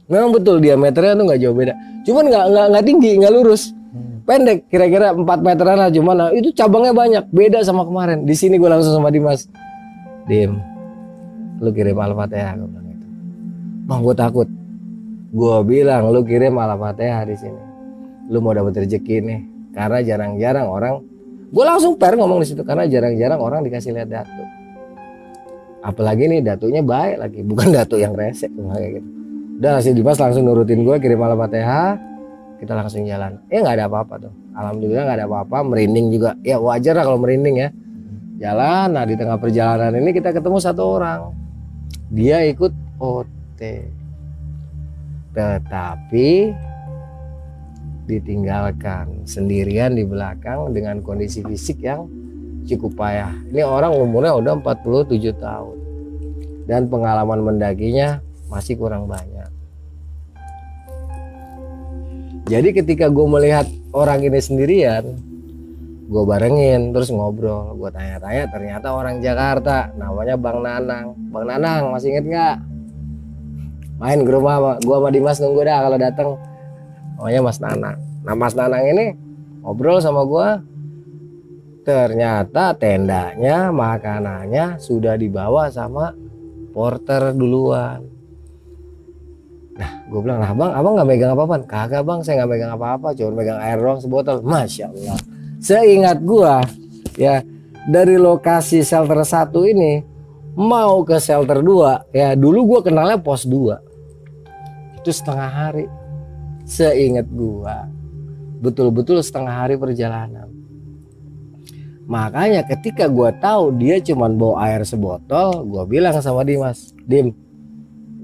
Memang betul diameternya tuh nggak jauh beda. Cuman nggak tinggi, nggak lurus. Pendek, kira-kira 4 meteran lah. Cuman itu cabangnya banyak, beda sama kemarin. Di sini gue langsung sama Dimas. Dim, lu kirim Al-Fatihah, gue bilang gitu. Bang, gue takut. Gue bilang lu kirim Al-Fatihah di sini. Lu mau dapet rezeki nih. Karena jarang-jarang orang, gue langsung ngomong di situ karena jarang-jarang orang dikasih lihat datu. Apalagi nih datunya baik lagi, bukan datu yang resek kayak gitu. Udah si Dimas langsung nurutin gue kirim Al-Fatihah. Kita langsung jalan. Nggak ada apa-apa tuh. Alhamdulillah nggak ada apa-apa. Merinding juga. Ya wajar lah kalau merinding ya. Jalan. Nah di tengah perjalanan ini kita ketemu satu orang. Dia ikut OT. Tetapi ditinggalkan sendirian di belakang dengan kondisi fisik yang cukup payah. Ini orang umurnya udah 47 tahun. Dan pengalaman mendakinya masih kurang banyak. Jadi ketika gue melihat orang ini sendirian, gue barengin terus ngobrol, gue tanya-tanya, ternyata orang Jakarta, namanya Bang Nanang. Bang Nanang masih inget nggak? Main ke rumah gue sama Dimas, nunggu dah kalau datang. Namanya Mas Nanang. Nah Mas Nanang ini ngobrol sama gue, ternyata tendanya, makanannya sudah dibawa sama porter duluan. Nah gue bilang, nah bang, abang nggak megang apa-apaan? Kagak bang, saya nggak megang apa-apa, cuma megang air doang sebotol. Masya Allah. Seingat gue ya, dari lokasi shelter 1 ini mau ke shelter 2 ya, dulu gue kenalnya pos 2 itu setengah hari. Seingat gue betul-betul setengah hari perjalanan. Makanya ketika gue tahu dia cuma bawa air sebotol, gue bilang sama Dimas, Dim,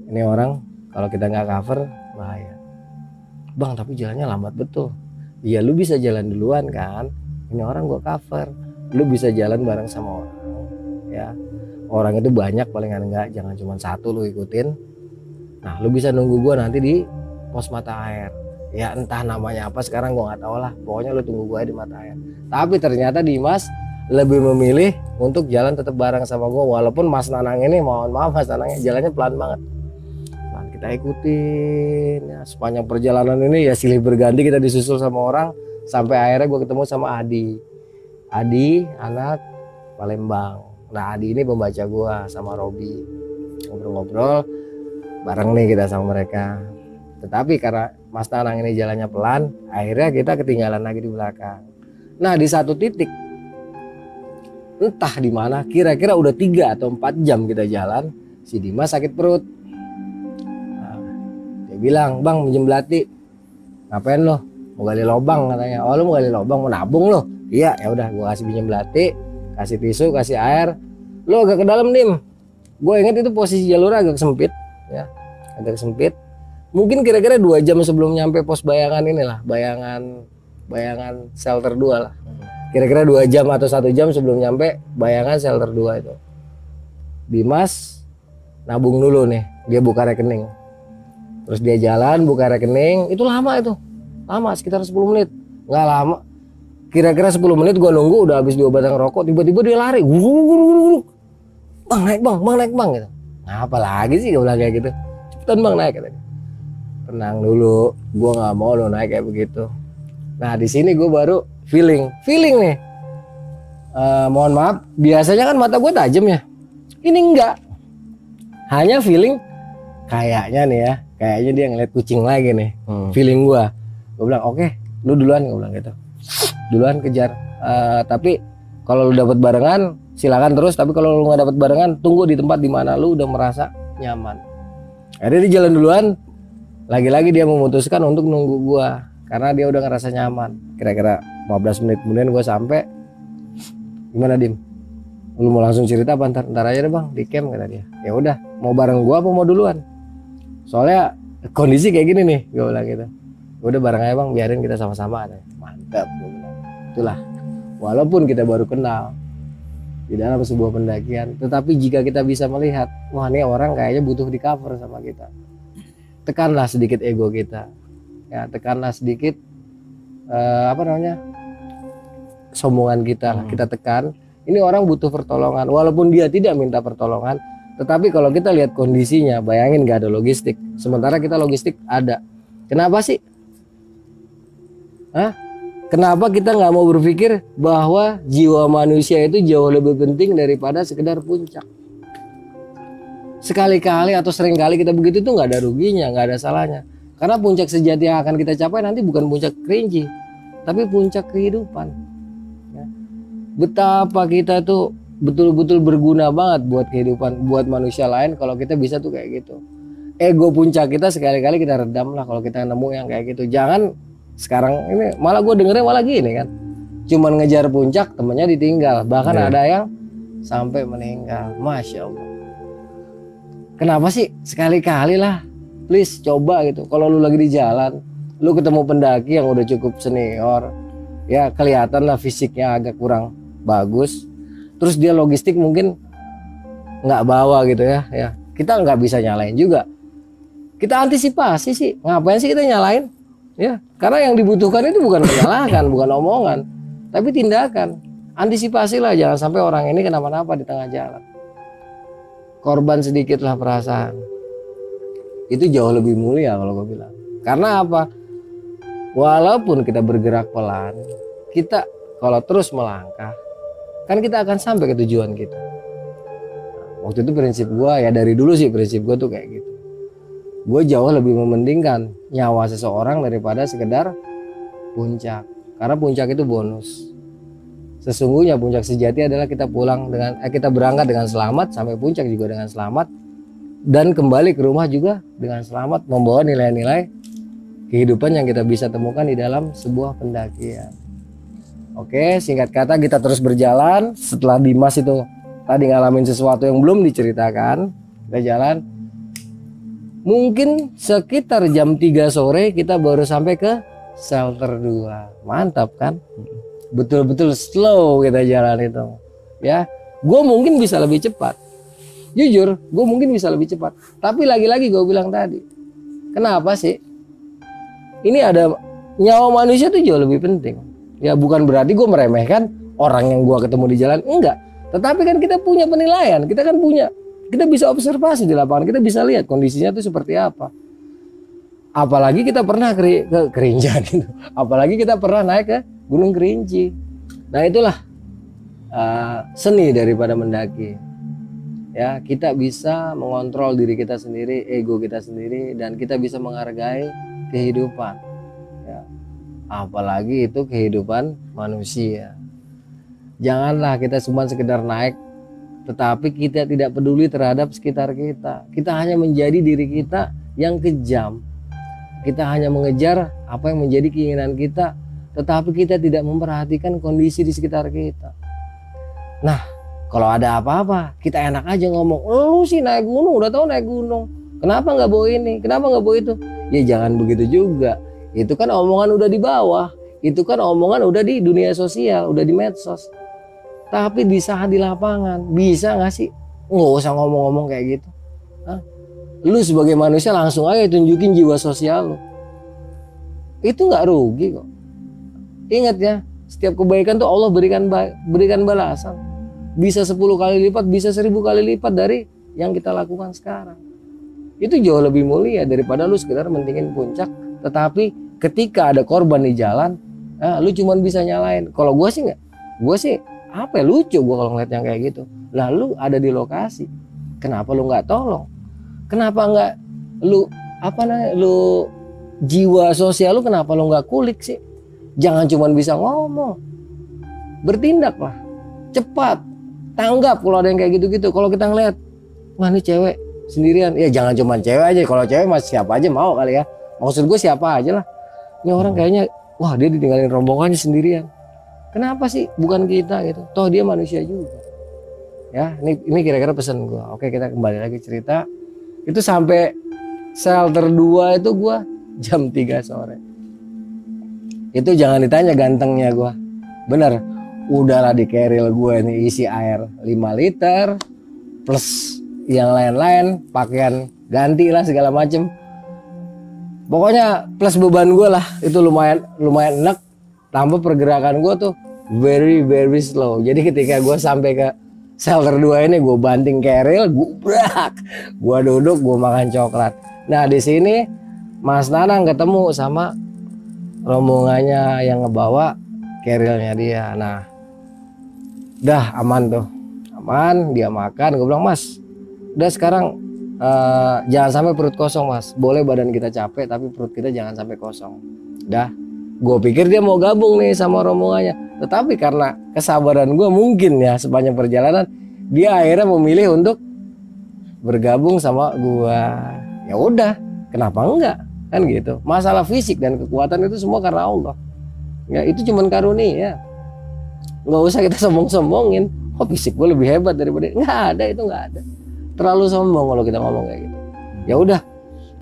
ini orang kalau kita nggak cover bahaya. Bang tapi jalannya lambat betul. Iya lu bisa jalan duluan kan. Ini orang gua cover. Lu bisa jalan bareng sama orang. Ya. Orang itu banyak palingan enggak. Jangan cuma satu lu ikutin. Nah lu bisa nunggu gua nanti di pos mata air. Ya entah namanya apa sekarang gua nggak tahu lah. Pokoknya lu tunggu gua di mata air. Tapi ternyata Dimas lebih memilih untuk jalan tetap bareng sama gua. Walaupun Mas Nanang ini, mohon maaf Mas Nanangnya jalannya pelan banget. Kita ikutin ya, sepanjang perjalanan ini ya silih berganti kita disusul sama orang sampai akhirnya gue ketemu sama Adi anak Palembang. Nah Adi ini pembaca gue sama Robi, ngobrol-ngobrol bareng nih kita sama mereka. Tetapi karena Mas Nanang ini jalannya pelan, akhirnya kita ketinggalan lagi di belakang. Nah di satu titik entah di mana, kira-kira udah 3 atau 4 jam kita jalan, si Dimas sakit perut. Bilang, bang minjem belati. Ngapain lo? Mau gali lobang katanya. Oh lu mau gali lobang, mau nabung lo? Iya ya udah, gue kasih pinjem belati, kasih tisu, kasih air. Lo agak ke dalam Dim. Gue inget itu posisi jalur agak sempit ya, agak sempit. Mungkin kira-kira 2 jam sebelum nyampe pos bayangan inilah, bayangan shelter 2 lah. Kira-kira 2 jam atau 1 jam sebelum nyampe bayangan shelter 2 itu. Dimas nabung dulu nih, dia buka rekening. Terus dia jalan buka rekening, itu lama sekitar 10 menit. Nggak lama, kira-kira 10 menit gue nunggu udah habis 2 batang rokok, tiba-tiba dia lari. Bang naik bang gitu. Nah apa lagi sih gue bilang kayak gitu, cepetan bang naik katanya. Tenang dulu, gue nggak mau lo naik kayak begitu. Nah di sini gue baru feeling nih. Mohon maaf, biasanya kan mata gue tajam ya, ini enggak, hanya feeling. Kayaknya nih ya, kayaknya dia ngeliat kucing lagi nih. Feeling gue bilang oke, lu duluan, gue bilang gitu, duluan kejar. Tapi kalau lu dapat barengan silakan terus, tapi kalau lu nggak dapat barengan tunggu di tempat dimana lu udah merasa nyaman. Akhirnya dia jalan duluan. Lagi-lagi dia memutuskan untuk nunggu gue karena dia udah ngerasa nyaman. Kira-kira 15 menit kemudian gue sampai. Gimana Dim? Lu mau langsung cerita apa? Ntar aja deh bang di camp, kata dia. Ya udah, mau bareng gue apa mau duluan? Soalnya kondisi kayak gini nih, gue bilang gitu. Udah bareng aja bang, biarin kita sama-sama. Mantap, gue bilang. Itulah, walaupun kita baru kenal di dalam sebuah pendakian, tetapi jika kita bisa melihat, wah ini orang kayaknya butuh di cover sama kita, tekanlah sedikit ego kita, ya tekanlah sedikit sombongan kita, kita tekan. Ini orang butuh pertolongan, walaupun dia tidak minta pertolongan, Tetapi kalau kita lihat kondisinya, bayangin gak ada logistik. Sementara kita logistik ada. Kenapa sih? Hah? Kenapa kita nggak mau berpikir bahwa jiwa manusia itu jauh lebih penting daripada sekedar puncak? Sekali-kali atau seringkali kita begitu tuh nggak ada ruginya, nggak ada salahnya. Karena puncak sejati yang akan kita capai nanti bukan puncak kerinci, tapi puncak kehidupan. Ya. Betapa kita tuh betul-betul berguna banget buat kehidupan, buat manusia lain kalau kita bisa tuh kayak gitu. Ego puncak kita sekali-kali kita redam lah kalau kita nemu yang kayak gitu. Jangan sekarang ini malah gue dengernya malah gini kan, cuman ngejar puncak temennya ditinggal, bahkan ada yang sampai meninggal. Masya Allah. Kenapa sih? Sekali-kali lah, please coba gitu. Kalau lu lagi di jalan, lu ketemu pendaki yang udah cukup senior, ya kelihatan lah fisiknya agak kurang bagus, terus dia logistik mungkin nggak bawa gitu ya, kita nggak bisa nyalain juga. Kita antisipasi sih, ngapain sih kita nyalain? Ya, karena yang dibutuhkan itu bukan menyalahkan, bukan omongan, tapi tindakan. Antisipasilah, jangan sampai orang ini kenapa-napa di tengah jalan. Korban sedikitlah perasaan. Itu jauh lebih mulia kalau gue bilang. Karena apa? Walaupun kita bergerak pelan, kita kalau terus melangkah, kan kita akan sampai ke tujuan kita. Waktu itu prinsip gue, ya dari dulu sih prinsip gue tuh kayak gitu. Gue jauh lebih mementingkan nyawa seseorang daripada sekedar puncak. Karena puncak itu bonus. Sesungguhnya puncak sejati adalah kita kita berangkat dengan selamat, sampai puncak juga dengan selamat, dan kembali ke rumah juga dengan selamat, membawa nilai-nilai kehidupan yang kita bisa temukan di dalam sebuah pendakian. Oke, singkat kata kita terus berjalan. Setelah Dimas itu tadi ngalamin sesuatu yang belum diceritakan, kita jalan. Mungkin sekitar jam 3 sore kita baru sampai ke shelter 2. Mantap kan? Betul-betul slow kita jalan itu. Ya, gue mungkin bisa lebih cepat. Jujur, gue mungkin bisa lebih cepat. Tapi lagi-lagi gue bilang tadi, kenapa sih? Ini ada nyawa manusia tuh jauh lebih penting. Ya bukan berarti gue meremehkan orang yang gue ketemu di jalan, enggak. Tetapi kan kita punya penilaian, kita bisa observasi di lapangan, kita bisa lihat kondisinya itu seperti apa. Apalagi kita pernah ke Kerinjaan itu, apalagi kita pernah naik ke Gunung Kerinci. Nah itulah seni daripada mendaki. Ya, kita bisa mengontrol diri kita sendiri, ego kita sendiri, dan kita bisa menghargai kehidupan. Ya, apalagi itu kehidupan manusia. Janganlah kita cuma sekedar naik, tetapi kita tidak peduli terhadap sekitar kita. Kita hanya menjadi diri kita yang kejam. Kita hanya mengejar apa yang menjadi keinginan kita, tetapi kita tidak memperhatikan kondisi di sekitar kita. Nah, kalau ada apa-apa, kita enak aja ngomong, lu sih naik gunung, udah tahu naik gunung, kenapa nggak bawa ini, kenapa nggak bawa itu? Ya jangan begitu juga. Itu kan omongan udah di bawah, itu kan omongan udah di dunia sosial, udah di medsos. Tapi di saat di lapangan, bisa nggak sih nggak usah ngomong-ngomong kayak gitu? Hah? Lu sebagai manusia langsung aja tunjukin jiwa sosial lu. Itu nggak rugi kok. Ingat ya, setiap kebaikan tuh Allah berikan balasan. Bisa 10 kali lipat, bisa 1000 kali lipat dari yang kita lakukan sekarang. Itu jauh lebih mulia daripada lu sekedar mentingin puncak. Tetapi ketika ada korban di jalan, lu cuman bisa nyalain. Kalau gue sih nggak, gue sih apa ya, lucu gue kalau ngeliat yang kayak gitu. Lalu ada di lokasi, kenapa lu nggak tolong? Kenapa nggak lu lu jiwa sosial lu kenapa lu nggak kulik sih? Jangan cuman bisa ngomong, bertindaklah cepat, tanggap kalau ada yang kayak gitu-gitu. Kalau kita ngeliat, wah ini cewek sendirian, ya jangan cuma cewek aja. Kalau cewek mas siapa aja mau kali ya. Maksud gue siapa aja lah. Ini orang kayaknya, wah dia ditinggalin rombongannya sendirian. Kenapa sih? Bukan kita gitu. Toh dia manusia juga. Ya, ini kira-kira pesan gue. Oke, kita kembali lagi cerita. Itu sampai shelter 2 itu gue jam 3 sore. Itu jangan ditanya gantengnya gue. Bener, udahlah di keril gue ini isi air 5 liter plus yang lain-lain, pakaian ganti lah segala macem. Pokoknya plus beban gue lah, itu lumayan enak. Tambah pergerakan gue tuh very slow. Jadi ketika gue sampai ke shelter 2 ini gue banting keril, gubrak, gue duduk, gue makan coklat. Nah di sini Mas Nanang ketemu sama rombongannya yang ngebawa kerilnya dia. Nah udah aman tuh, aman, dia makan. Gue bilang, Mas udah sekarang jangan sampai perut kosong Mas, boleh badan kita capek tapi perut kita jangan sampai kosong. Dah, gue pikir dia mau gabung nih sama rombongannya, tetapi karena kesabaran gue mungkin ya sepanjang perjalanan, dia akhirnya memilih untuk bergabung sama gue. Ya udah, kenapa enggak kan gitu. Masalah fisik dan kekuatan itu semua karena Allah ya, itu cuman karunia, nggak usah kita sombong-sombongin. Oh fisik gue lebih hebat daripada, nggak ada, itu nggak ada. Terlalu sombong kalau kita ngomong kayak gitu. Ya udah,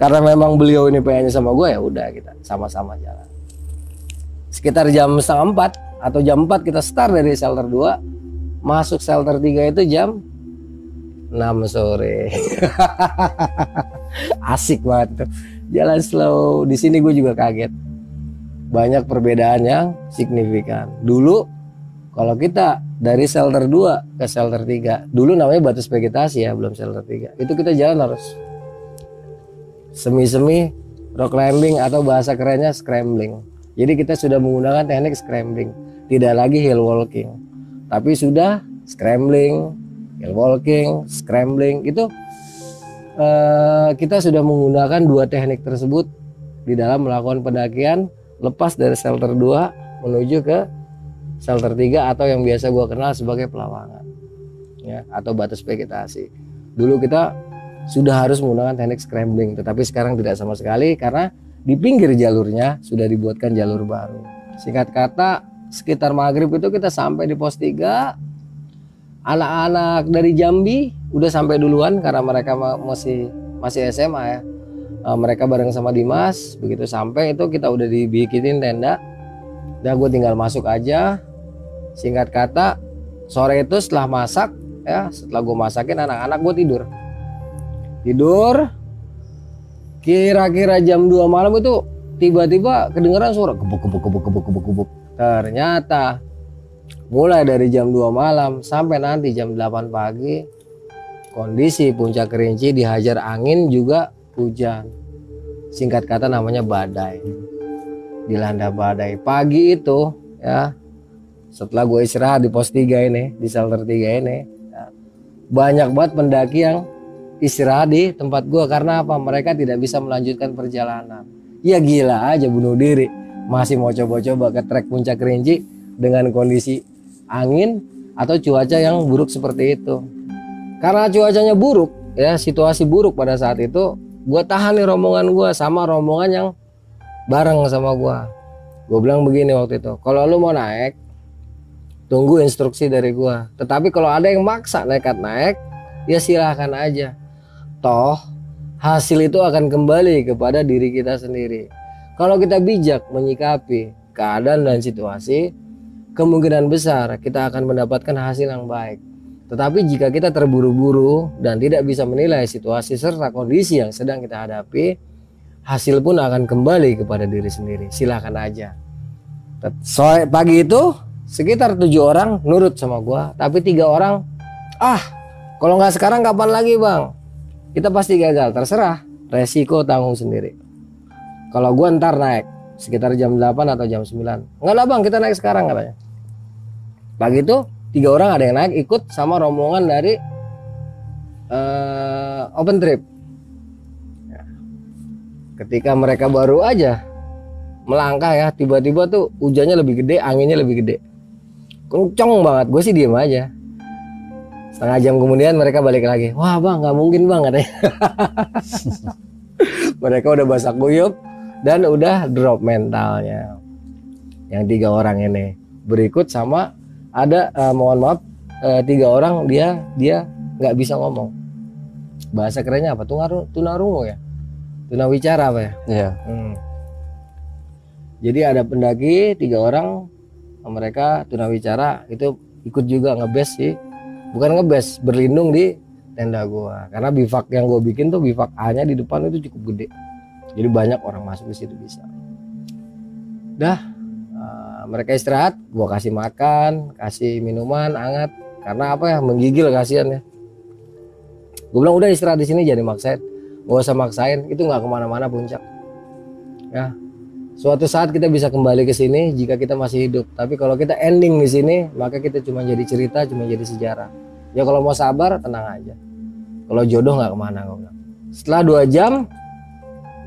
karena memang beliau ini pengennya sama gue, ya udah kita sama-sama jalan. Sekitar jam 3:30 atau jam 4 kita start dari shelter 2, masuk shelter 3 itu jam 6 sore. Asik banget tuh. Jalan slow. Di sini gue juga kaget. Banyak perbedaan yang signifikan. Dulu kalau kita dari shelter 2 ke shelter 3, dulu namanya batas vegetasi ya, belum shelter 3. Itu kita jalan harus semi-semi rock climbing atau bahasa kerennya scrambling. Jadi kita sudah menggunakan teknik scrambling, tidak lagi hill walking, tapi sudah scrambling, hill walking, scrambling. Itu kita sudah menggunakan dua teknik tersebut di dalam melakukan pendakian lepas dari shelter 2 menuju ke shelter 3 atau yang biasa gua kenal sebagai pelawangan ya, atau batas vegetasi. Dulu kita sudah harus menggunakan teknik scrambling, tetapi sekarang tidak sama sekali karena di pinggir jalurnya sudah dibuatkan jalur baru. Singkat kata, sekitar maghrib itu kita sampai di pos 3. Anak-anak dari Jambi udah sampai duluan karena mereka masih SMA ya. Mereka bareng sama Dimas. Begitu sampai itu kita udah dibikinin tenda. Dan gue tinggal masuk aja. Singkat kata, sore itu setelah masak ya, setelah gue masakin anak-anak, gue tidur. Kira-kira jam 2 malam itu tiba-tiba kedengeran suara gebuk. Ternyata mulai dari jam 2 malam sampai nanti jam 8 pagi kondisi Puncak Kerinci dihajar angin juga hujan. Singkat kata namanya badai. Dilanda badai. Pagi itu ya, setelah gue istirahat di pos 3 ini, di shelter 3 ini ya, banyak banget pendaki yang istirahat di tempat gua. Karena apa? Mereka tidak bisa melanjutkan perjalanan. Ya gila aja, bunuh diri. Masih mau coba-coba ke trek Puncak Kerinci dengan kondisi angin atau cuaca yang buruk seperti itu. Karena cuacanya buruk ya, situasi buruk pada saat itu, gua tahan nih rombongan gua sama rombongan yang bareng sama gua. Gua bilang begini waktu itu, kalau lu mau naik tunggu instruksi dari gua. Tetapi kalau ada yang maksa nekat naik, ya silahkan aja. Toh hasil itu akan kembali kepada diri kita sendiri. Kalau kita bijak menyikapi keadaan dan situasi, kemungkinan besar kita akan mendapatkan hasil yang baik. Tetapi jika kita terburu-buru dan tidak bisa menilai situasi serta kondisi yang sedang kita hadapi, hasil pun akan kembali kepada diri sendiri. Silahkan aja. Sore pagi itu sekitar 7 orang nurut sama gua, tapi 3 orang, kalau nggak sekarang kapan lagi bang? Kita pasti gagal, terserah, resiko tanggung sendiri. Kalau gue ntar naik sekitar jam 8 atau jam 9. Enggak lah bang, kita naik sekarang katanya. Pagi itu 3 orang ada yang naik ikut sama rombongan dari open trip ya. Ketika mereka baru aja melangkah ya, tiba-tiba tuh hujannya lebih gede, anginnya lebih gede, kenceng banget. Gue sih diem aja. Setengah jam kemudian mereka balik lagi. Wah bang, nggak mungkin bang katanya. Mereka udah basah kuyup dan udah drop mentalnya. Yang 3 orang ini berikut sama ada mohon maaf 3 orang dia nggak bisa ngomong. Bahasa kerennya apa? Tunarungu ya? Tunawicara apa ya? Iya. Jadi ada pendaki 3 orang, mereka tunawicara itu ikut juga ngebase sih. Bukan ngebase, berlindung di tenda gua. Karena bivak yang gua bikin tuh bivak A-nya di depan itu cukup gede. Jadi banyak orang masuk ke situ bisa. Dah, mereka istirahat, gua kasih makan, kasih minuman hangat. karena apa ya, menggigil kasihan ya. Gue bilang udah istirahat di sini, jadi maksain, gak usah maksain, itu nggak kemana-mana puncak ya. Suatu saat kita bisa kembali ke sini jika kita masih hidup, tapi kalau kita ending di sini maka kita cuma jadi cerita, cuma jadi sejarah ya. Kalau mau sabar tenang aja, kalau jodoh nggak kemana. Gue bilang setelah 2 jam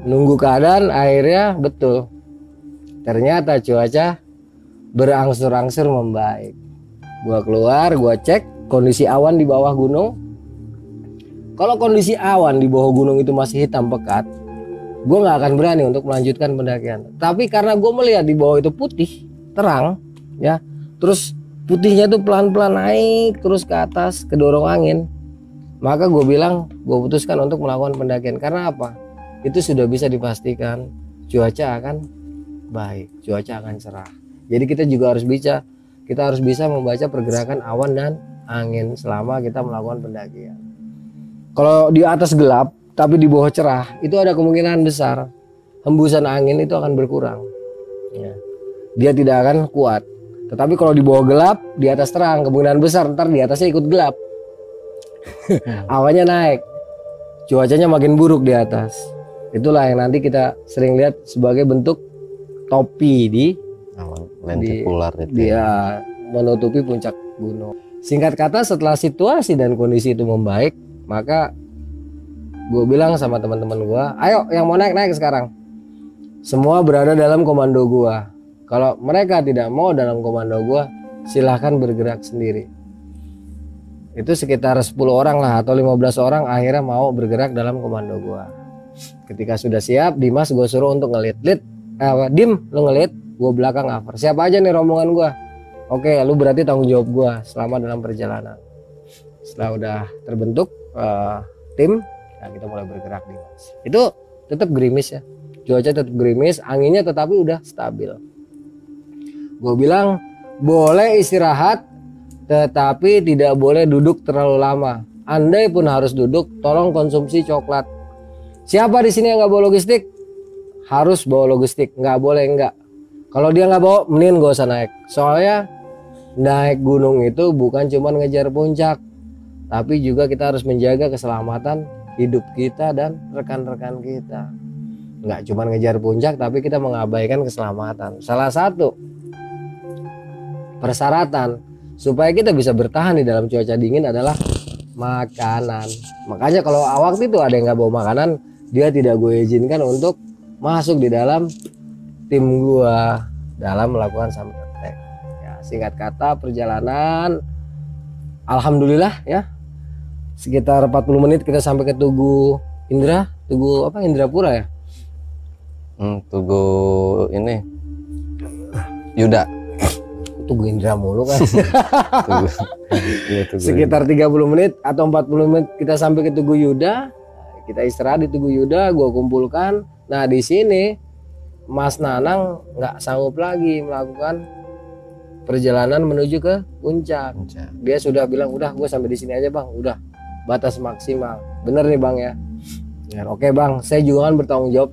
nunggu keadaan, akhirnya betul ternyata cuaca berangsur-angsur membaik. Gua keluar, gua cek kondisi awan di bawah gunung. Kalau kondisi awan di bawah gunung itu masih hitam pekat, gue nggak akan berani untuk melanjutkan pendakian. Tapi karena gue melihat di bawah itu putih, terang, ya, terus putihnya tuh pelan-pelan naik terus ke atas, kedorong angin, maka gue bilang, gue putuskan untuk melakukan pendakian. Karena apa? Itu sudah bisa dipastikan cuaca akan baik, cuaca akan cerah. Jadi kita juga harus bisa membaca pergerakan awan dan angin selama kita melakukan pendakian. Kalau di atas gelap tapi di bawah cerah, itu ada kemungkinan besar hembusan angin itu akan berkurang ya. Dia tidak akan kuat. Tetapi kalau di bawah gelap, di atas terang, kemungkinan besar ntar di atasnya ikut gelap. Awannya naik, cuacanya makin buruk di atas. Itulah yang nanti kita sering lihat sebagai bentuk topi di lenticular itu. Dia menutupi puncak gunung. Singkat kata, setelah situasi dan kondisi itu membaik, maka gue bilang sama teman-teman gue, ayo yang mau naik sekarang. Semua berada dalam komando gue. Kalau mereka tidak mau dalam komando gue, silahkan bergerak sendiri. Itu sekitar 10 orang lah atau 15 orang akhirnya mau bergerak dalam komando gue. Ketika sudah siap, Dimas gue suruh untuk ngelit. Dim, lu ngelit, gue belakang cover. Siapa aja nih rombongan gue? Oke, lu berarti tanggung jawab gue selama dalam perjalanan. Setelah udah terbentuk tim, nah kita mulai bergerak di Mas. Itu tetap gerimis ya, cuaca tetap gerimis, anginnya tetapi udah stabil. Gue bilang boleh istirahat, tetapi tidak boleh duduk terlalu lama. Andai pun harus duduk, tolong konsumsi coklat. Siapa di sini yang nggak bawa logistik? Harus bawa logistik, nggak boleh enggak. Kalau dia nggak bawa, mending gak usah naik. Soalnya naik gunung itu bukan cuma ngejar puncak, tapi juga kita harus menjaga keselamatan hidup kita dan rekan-rekan kita. Nggak cuma ngejar puncak, tapi kita mengabaikan keselamatan. Salah satu persyaratan supaya kita bisa bertahan di dalam cuaca dingin adalah makanan. Makanya kalau waktu itu ada yang nggak bawa makanan, dia tidak gue izinkan untuk masuk di dalam tim gua dalam melakukan summit attack. Ya, singkat kata perjalanan alhamdulillah ya sekitar 40 menit kita sampai ke Tugu Indrapura ya. Tugu ini Yuda. Tugu Indra mulu kan. Tugu Sekitar 30 menit atau 40 menit kita sampai ke Tugu Yuda. Kita istirahat di Tugu Yuda, gua kumpulkan. Nah, di sini Mas Nanang nggak sanggup lagi melakukan perjalanan menuju ke puncak. Dia sudah bilang udah gue sampai di sini aja bang, udah batas maksimal. Bener nih bang ya. Oke bang, saya juga kan bertanggung jawab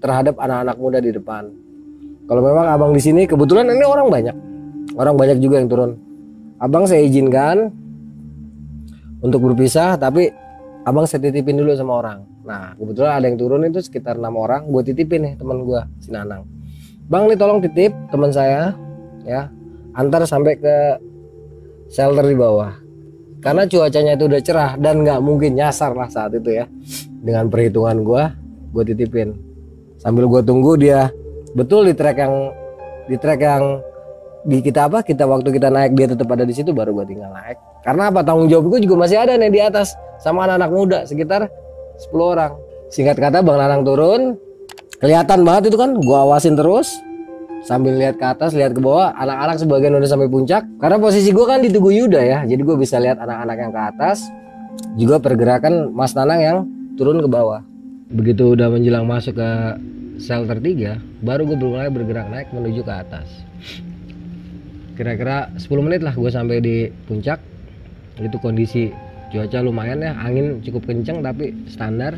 terhadap anak-anak muda di depan. Kalau memang abang di sini kebetulan ini orang banyak juga yang turun. Abang saya izinkan untuk berpisah, tapi abang saya titipin dulu sama orang. Nah kebetulan ada yang turun itu sekitar 6 orang, gue titipin nih teman gue si Nanang. Bang nih tolong titip teman saya ya, antar sampai ke shelter di bawah. Karena cuacanya itu udah cerah dan nggak mungkin nyasar lah saat itu ya. Dengan perhitungan gue titipin. Sambil gue tunggu dia betul di trek yang kita waktu kita naik dia tetap ada di situ, baru gue tinggal naik. Karena apa, tanggung jawab gue juga masih ada nih di atas sama anak-anak muda sekitar 10 orang. Singkat kata Bang Nanang turun, kelihatan banget itu kan, gua awasin terus sambil lihat ke atas, lihat ke bawah. Anak-anak sebagian udah sampai puncak. Karena posisi gua kan di Tugu Yuda ya, jadi gua bisa lihat anak-anak yang ke atas, juga pergerakan Mas Nanang yang turun ke bawah. Begitu udah menjelang masuk ke shelter 3, baru gua mulai bergerak naik menuju ke atas. Kira-kira 10 menit lah gua sampai di puncak. Itu kondisi cuaca lumayan ya, angin cukup kenceng tapi standar.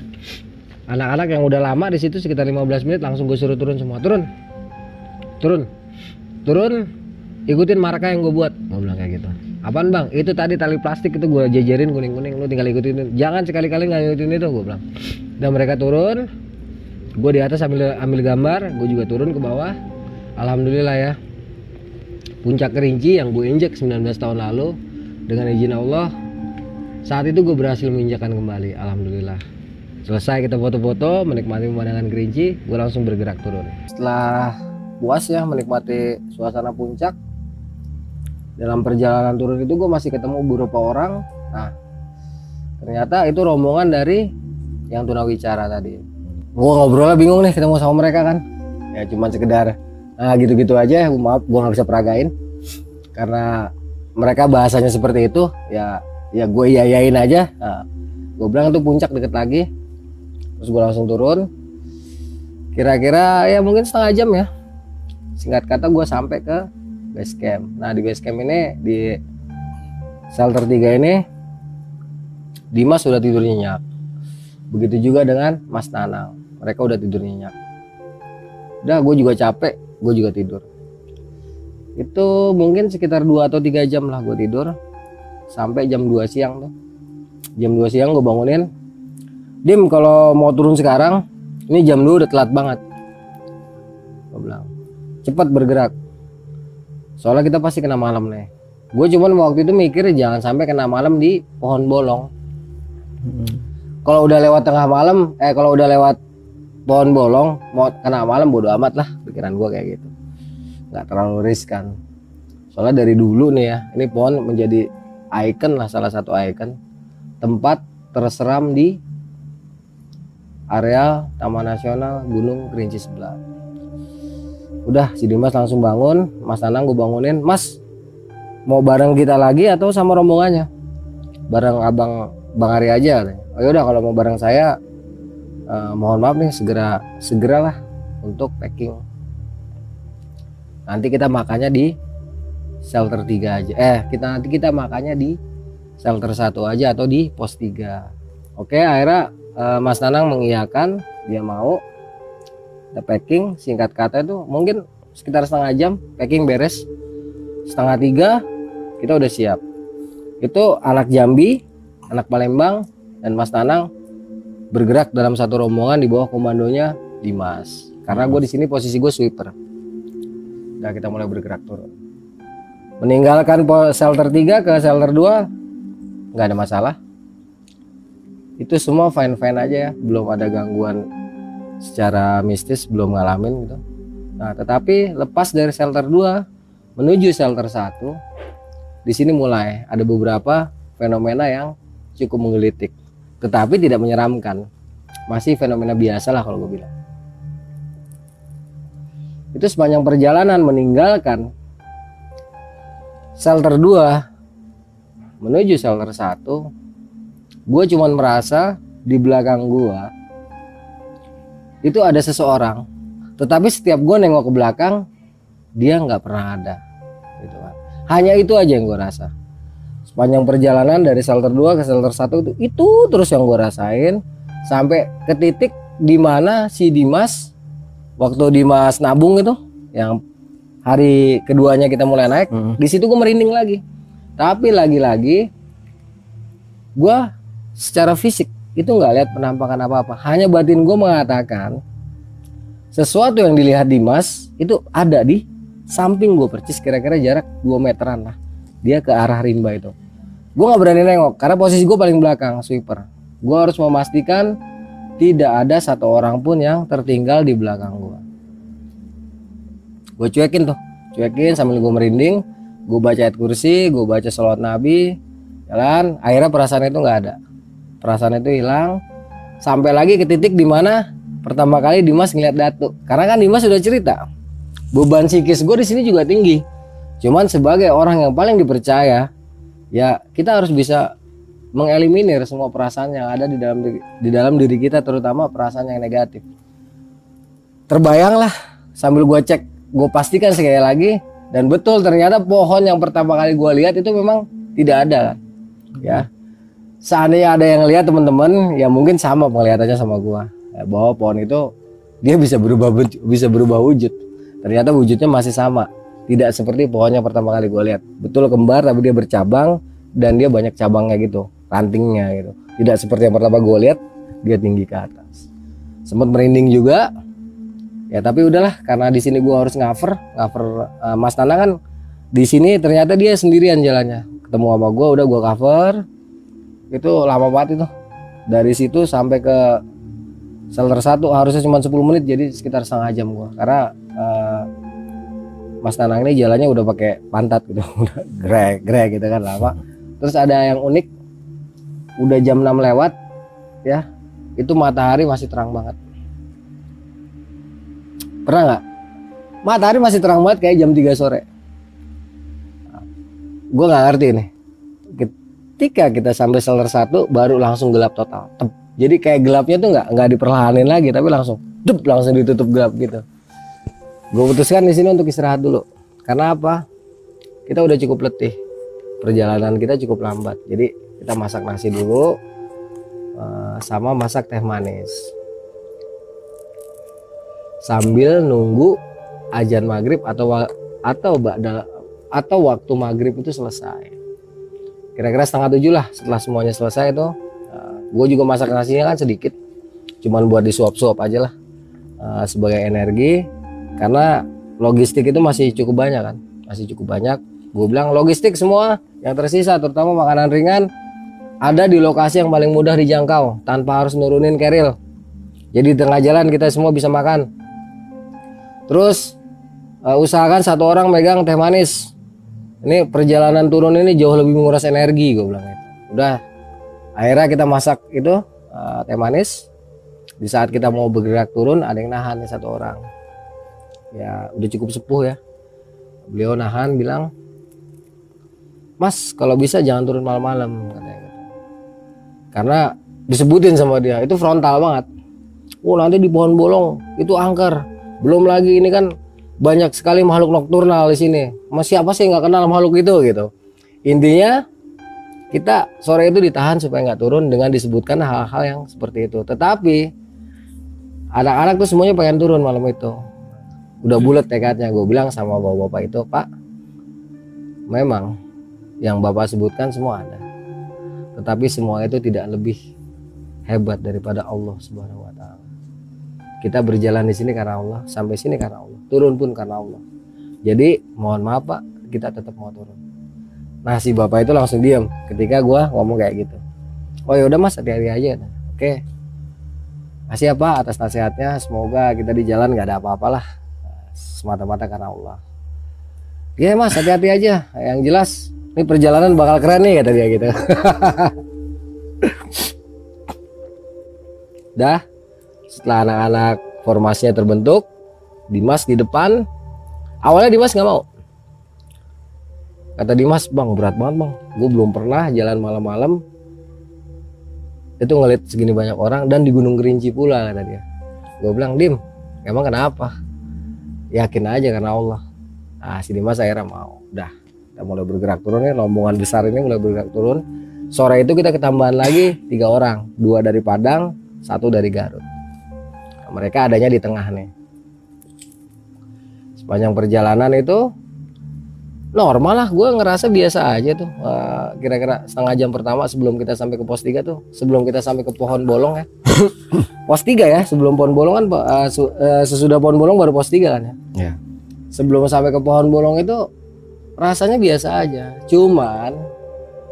Anak-anak yang udah lama di situ sekitar 15 menit langsung gue suruh turun semua. Turun, ikutin marka yang gue buat, gue bilang kayak gitu. Apaan bang? Itu tadi tali plastik itu gue jajarin kuning-kuning, lu tinggal ikutin. Jangan sekali-kali nggak ngikutin itu, gue bilang. Dan mereka turun, gue di atas ambil gambar, gue juga turun ke bawah. Alhamdulillah ya, puncak Kerinci yang gue injek 19 tahun lalu dengan izin Allah, saat itu gue berhasil menginjakan kembali. Alhamdulillah. Selesai kita foto-foto, menikmati pemandangan Kerinci, gue langsung bergerak turun. Setelah puas ya menikmati suasana puncak, dalam perjalanan turun itu gue masih ketemu beberapa orang. Nah ternyata itu rombongan dari yang tunawicara tadi. Gue ngobrolnya bingung nih ketemu sama mereka kan, ya cuman sekedar nah gitu-gitu aja. Maaf gue nggak bisa peragain karena mereka bahasanya seperti itu. Ya gue iyain aja. Nah, gue bilang itu puncak deket lagi, terus gue langsung turun. Kira-kira ya mungkin setengah jam ya, singkat kata gue sampai ke base camp. Nah di base camp ini, di shelter 3 ini, Dimas sudah tidur nyenyak. Begitu juga dengan Mas Nanang, mereka udah tidur nyenyak. Udah gue juga capek, gue juga tidur. Itu mungkin sekitar 2 atau 3 jam lah gue tidur, sampai jam 2 siang tuh. Jam 2 siang gue bangunin, Dim kalau mau turun sekarang, ini jam 2 udah telat banget. Gue bilang, cepat bergerak, soalnya kita pasti kena malam nih. Gue cuman waktu itu mikir jangan sampai kena malam di pohon bolong. Kalau udah lewat tengah malam, kalau udah lewat pohon bolong mau kena malam bodo amat lah, pikiran gue kayak gitu. Nggak terlalu riskan. Soalnya dari dulu nih ya, ini pohon menjadi ikon lah, salah satu ikon tempat terseram di area Taman Nasional Gunung Kerinci sebelah. Udah si Dimas langsung bangun, Mas Nanang gue bangunin, Mas mau bareng kita lagi atau sama rombongannya? Bareng Bang Ari aja. Oh yaudah kalau mau bareng saya, mohon maaf nih segeralah untuk packing. Nanti kita makannya di shelter 3 aja. Nanti kita makannya di shelter 1 aja atau di pos 3. Oke, akhirnya Mas Nanang mengiyakan, dia mau. Kita packing, singkat kata itu mungkin sekitar setengah jam packing beres. Setengah 3 kita udah siap. Itu anak Jambi, anak Palembang, dan Mas Nanang bergerak dalam satu rombongan di bawah komandonya Dimas. Karena gue di sini posisi gue sweeper. Nah kita mulai bergerak turun. Meninggalkan shelter 3 ke shelter 2 nggak ada masalah. Itu semua fine-fine aja ya, belum ada gangguan secara mistis, belum ngalamin gitu. Nah tetapi lepas dari shelter 2 menuju shelter 1, di sini mulai ada beberapa fenomena yang cukup menggelitik, tetapi tidak menyeramkan, masih fenomena biasa lah kalau gue bilang. Itu sepanjang perjalanan meninggalkan shelter 2 menuju shelter 1, gue cuman merasa di belakang gue itu ada seseorang, tetapi setiap gue nengok ke belakang dia nggak pernah ada gitu kan. Hanya itu aja yang gue rasa sepanjang perjalanan dari shelter 2 ke shelter 1. Itu terus yang gue rasain sampai ke titik dimana si Dimas, waktu Dimas nabung itu yang hari keduanya kita mulai naik, di situ gue merinding lagi. Tapi lagi-lagi gue secara fisik itu nggak lihat penampakan apa-apa, hanya batin gue mengatakan sesuatu yang dilihat Dimas itu ada di samping gue, percis kira-kira jarak 2 meteran lah dia ke arah rimba itu. Gue nggak berani nengok karena posisi gue paling belakang sweeper. Gue harus memastikan tidak ada satu orang pun yang tertinggal di belakang gue. Gue cuekin sambil gue merinding. Gue baca ayat kursi, gue baca sholawat Nabi, jalan. Akhirnya perasaan itu nggak ada. Perasaan itu hilang. Sampai lagi ke titik dimana pertama kali Dimas ngeliat Datu. Karena kan Dimas sudah cerita, beban psikis gue di sini juga tinggi. Cuman sebagai orang yang paling dipercaya, ya kita harus bisa mengeliminir semua perasaan yang ada di dalam diri kita, terutama perasaan yang negatif. Terbayanglah sambil gue cek, gue pastikan sekali lagi, dan betul ternyata pohon yang pertama kali gue lihat itu memang tidak ada kan. Ya, seandainya ada yang lihat teman-teman, ya mungkin sama penglihatannya sama gue, ya, bahwa pohon itu dia bisa berubah wujud. Ternyata wujudnya masih sama. Tidak seperti pohonnya pertama kali gue lihat. Betul kembar tapi dia bercabang dan dia banyak cabangnya gitu, rantingnya gitu. Tidak seperti yang pertama gue lihat, dia tinggi ke atas. Sempat merinding juga. Ya tapi udahlah, karena di sini gue harus cover Mas Nana kan di sini ternyata dia sendirian jalannya. Ketemu sama gue, udah gue cover. Itu lama banget itu. Dari situ sampai ke shelter 1 harusnya cuma 10 menit, jadi sekitar setengah jam gue. Karena Mas Nanang ini jalannya udah pakai pantat gitu, udah grek gitu kan lama. Terus ada yang unik, udah jam 6 lewat ya, itu matahari masih terang banget. Pernah nggak? Matahari masih terang banget kayak jam 3 sore. Gue nggak ngerti nih. Ketika kita sampai shelter 1 baru langsung gelap total. Jadi kayak gelapnya tuh nggak diperlahanin lagi, tapi langsung ditutup gelap gitu. Gue putuskan di sini untuk istirahat dulu. Karena apa? Kita udah cukup letih. Perjalanan kita cukup lambat. Jadi kita masak nasi dulu, sama masak teh manis. Sambil nunggu azan maghrib atau waktu maghrib itu selesai. Kira-kira setengah 7 lah. Setelah semuanya selesai itu, gue juga masak nasinya kan sedikit. Cuman buat disuap-suap aja lah, sebagai energi. Karena logistik itu masih cukup banyak kan, masih cukup banyak. Gue bilang logistik semua yang tersisa, terutama makanan ringan, ada di lokasi yang paling mudah dijangkau tanpa harus nurunin keril. Jadi di tengah jalan kita semua bisa makan. Terus usahakan 1 orang megang teh manis. Ini perjalanan turun ini jauh lebih menguras energi, gue bilang itu. Udah, akhirnya kita masak itu teh manis. Di saat kita mau bergerak turun, ada yang nahan nih 1 orang. Ya udah cukup sepuh ya, beliau nahan bilang, Mas kalau bisa jangan turun malam-malam katanya gitu. Karena disebutin sama dia itu frontal banget. Nanti di pohon bolong itu angker, belum lagi ini kan banyak sekali makhluk nokturnal di sini. Mas siapa sih nggak kenal makhluk itu gitu. Intinya kita sore itu ditahan supaya nggak turun dengan disebutkan hal-hal yang seperti itu. Tetapi anak-anak tuh semuanya pengen turun malam itu. Udah bulat tekadnya. Gue bilang sama bapak-bapak itu, Pak, memang yang bapak sebutkan semua ada, tetapi semua itu tidak lebih hebat daripada Allah Subhanahu wa Ta'ala. Kita berjalan di sini karena Allah, sampai sini karena Allah, turun pun karena Allah. Jadi mohon maaf Pak, kita tetap mau turun. Nah si bapak itu langsung diam ketika gue ngomong kayak gitu. Oh ya udah Mas, hati-hati aja. Oke, makasih ya Pak atas nasihatnya. Semoga kita di jalan nggak ada apa-apalah, semata-mata karena Allah. Iya Mas, hati-hati aja. Yang jelas ini perjalanan bakal keren nih kata dia gitu. Dah, setelah anak-anak formasinya terbentuk, Dimas di depan. Awalnya Dimas nggak mau. Kata Dimas, Bang berat banget Bang, gue belum pernah jalan malam-malam itu ngeliat segini banyak orang dan di Gunung Kerinci pula kata dia. Gue bilang, Dim emang kenapa? Yakin aja karena Allah. Nah si Dimas akhirnya mau. Udah, kita mulai bergerak turun nih, rombongan besar ini mulai bergerak turun. Sore itu kita ketambahan lagi 3 orang, 2 dari Padang, 1 dari Garut. Nah, mereka adanya di tengah nih. Sepanjang perjalanan itu normal lah, gue ngerasa biasa aja tuh. Kira-kira setengah jam pertama sebelum kita sampai ke pos 3 tuh, sebelum kita sampai ke pohon bolong ya. Pos 3 ya, sebelum pohon bolong kan sesudah pohon bolong baru pos 3 kan ya. Yeah. Sebelum sampai ke pohon bolong itu rasanya biasa aja. Cuman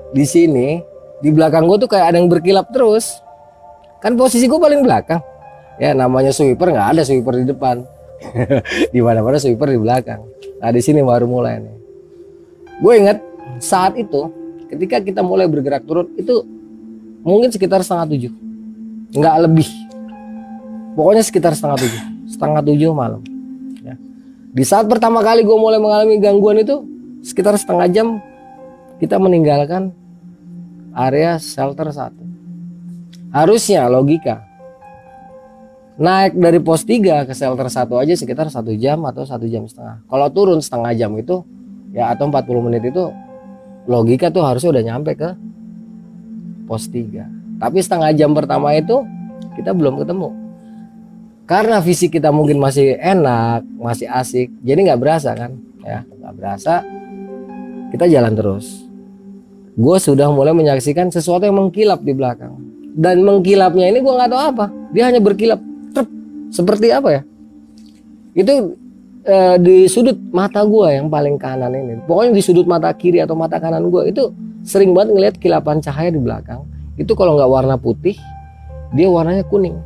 di sini di belakang gue tuh kayak ada yang berkilap terus. Kan posisi gue paling belakang. Ya namanya sweeper, nggak ada sweeper di depan. Di mana-mana sweeper di belakang. Nah di sini baru mulai nih. Gue ingat saat itu ketika kita mulai bergerak turun itu mungkin sekitar 6:30, nggak lebih. Pokoknya sekitar 6:30, 6:30 malam. Ya. Di saat pertama kali gue mulai mengalami gangguan itu sekitar setengah jam kita meninggalkan area shelter 1. Harusnya logika naik dari pos 3 ke shelter 1 aja sekitar 1 jam atau 1,5 jam. Kalau turun setengah jam itu ya atau 40 menit itu logika tuh harusnya udah nyampe ke pos 3. Tapi setengah jam pertama itu kita belum ketemu. Karena fisik kita mungkin masih enak, masih asik, jadi nggak berasa kan ya. Gak berasa kita jalan terus. Gue sudah mulai menyaksikan sesuatu yang mengkilap di belakang. Dan mengkilapnya ini gue nggak tahu apa. Dia hanya berkilap. Trep, seperti apa ya? Itu di sudut mata gue yang paling kanan ini. Pokoknya di sudut mata kiri atau mata kanan gue itu sering banget ngelihat kilapan cahaya di belakang. Itu kalau nggak warna putih, dia warnanya kuning.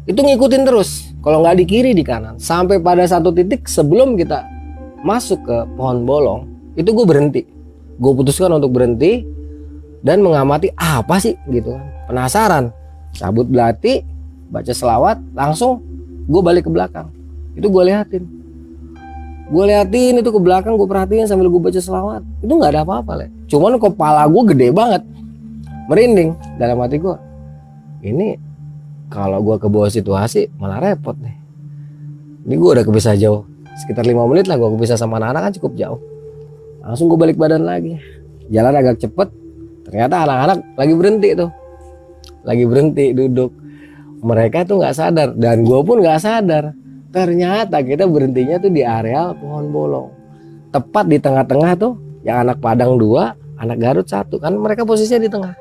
Itu ngikutin terus. Kalau nggak di kiri, di kanan. Sampai pada satu titik sebelum kita masuk ke pohon bolong, itu gue berhenti. Gue putuskan untuk berhenti dan mengamati apa sih gitu kan. Penasaran. Cabut belati, baca selawat, langsung gue balik ke belakang. Itu gue liatin. Gue liatin itu ke belakang, gue perhatiin sambil gue baca selawat. Itu nggak ada apa-apa, Le. Cuman kepala gue gede banget. Merinding dalam hati gue. Ini kalau gue ke bawah situasi malah repot nih. Ini gue udah kepisah jauh. Sekitar 5 menit lah gue kepisah sama anak-anak kan cukup jauh. Langsung gue balik badan lagi. Jalan agak cepet. Ternyata anak-anak lagi berhenti tuh. Lagi berhenti duduk. Mereka tuh gak sadar. Dan gue pun gak sadar. Ternyata kita berhentinya tuh di areal pohon bolong. Tepat di tengah-tengah tuh. Yang anak Padang 2, anak Garut 1. Kan mereka posisinya di tengah.